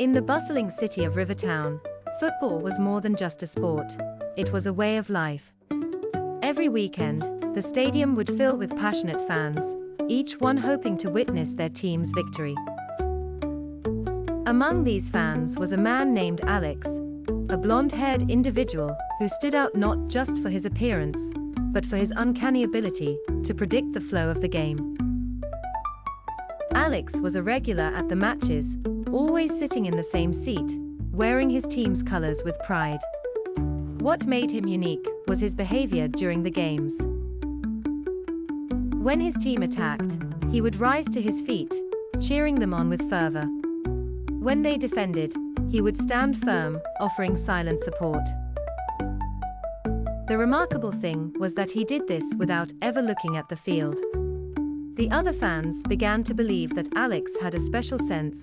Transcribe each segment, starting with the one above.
In the bustling city of Rivertown, football was more than just a sport. It was a way of life. Every weekend, the stadium would fill with passionate fans, each one hoping to witness their team's victory. Among these fans was a man named Alex, a blonde-haired individual who stood out not just for his appearance, but for his uncanny ability to predict the flow of the game. Alex was a regular at the matches, always sitting in the same seat, wearing his team's colors with pride. What made him unique was his behavior during the games. When his team attacked, he would rise to his feet, cheering them on with fervor. When they defended, he would stand firm, offering silent support. The remarkable thing was that he did this without ever looking at the field. The other fans began to believe that Alex had a special sense,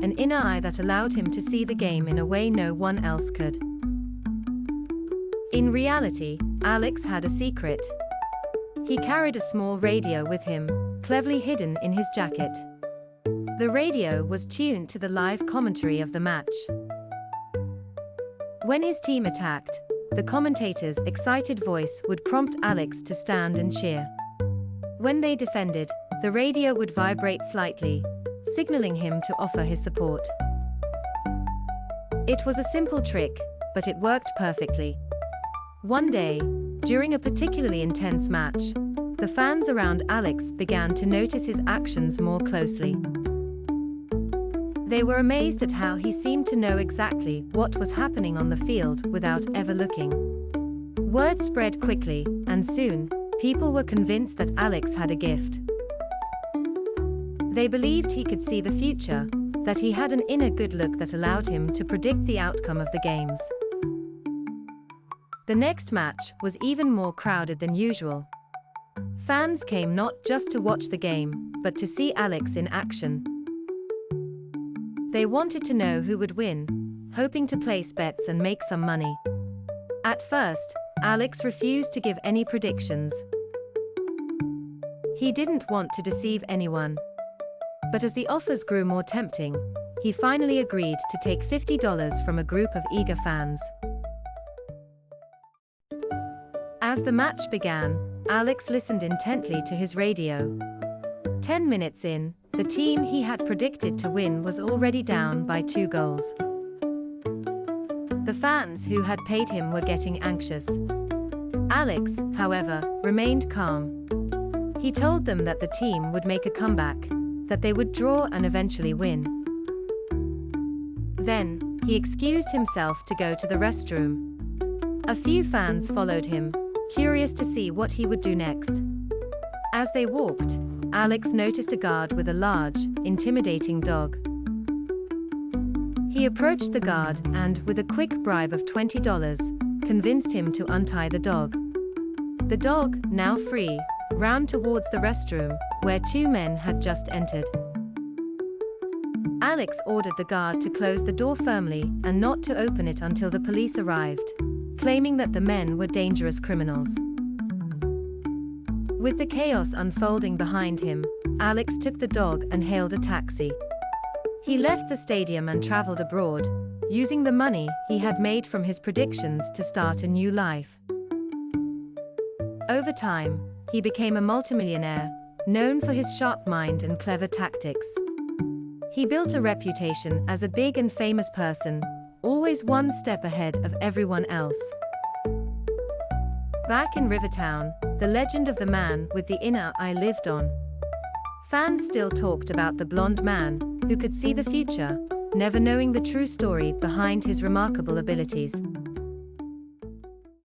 an inner eye that allowed him to see the game in a way no one else could. In reality, Alex had a secret. He carried a small radio with him, cleverly hidden in his jacket. The radio was tuned to the live commentary of the match. When his team attacked, the commentator's excited voice would prompt Alex to stand and cheer. When they defended, the radio would vibrate slightly, signaling him to offer his support. It was a simple trick, but it worked perfectly. One day, during a particularly intense match, the fans around Alex began to notice his actions more closely. They were amazed at how he seemed to know exactly what was happening on the field without ever looking. Word spread quickly, and soon, people were convinced that Alex had a gift. They believed he could see the future, that he had an inner good look that allowed him to predict the outcome of the games. The next match was even more crowded than usual. Fans came not just to watch the game, but to see Alex in action. They wanted to know who would win, hoping to place bets and make some money. At first, Alex refused to give any predictions. He didn't want to deceive anyone. But as the offers grew more tempting, he finally agreed to take $50 from a group of eager fans. As the match began, Alex listened intently to his radio. 10 minutes in, the team he had predicted to win was already down by 2 goals. The fans who had paid him were getting anxious. Alex, however, remained calm. He told them that the team would make a comeback, that they would draw and eventually win. Then, he excused himself to go to the restroom. A few fans followed him, curious to see what he would do next. As they walked, Alex noticed a guard with a large, intimidating dog. He approached the guard and, with a quick bribe of $20, convinced him to untie the dog. The dog, now free, ran towards the restroom, where 2 men had just entered. Alex ordered the guard to close the door firmly and not to open it until the police arrived, claiming that the men were dangerous criminals. With the chaos unfolding behind him, Alex took the dog and hailed a taxi. He left the stadium and traveled abroad, using the money he had made from his predictions to start a new life. Over time, he became a multimillionaire, known for his sharp mind and clever tactics. He built a reputation as a big and famous person, always one step ahead of everyone else. Back in Rivertown, the legend of the man with the inner eye lived on. Fans still talked about the blonde man who could see the future, never knowing the true story behind his remarkable abilities.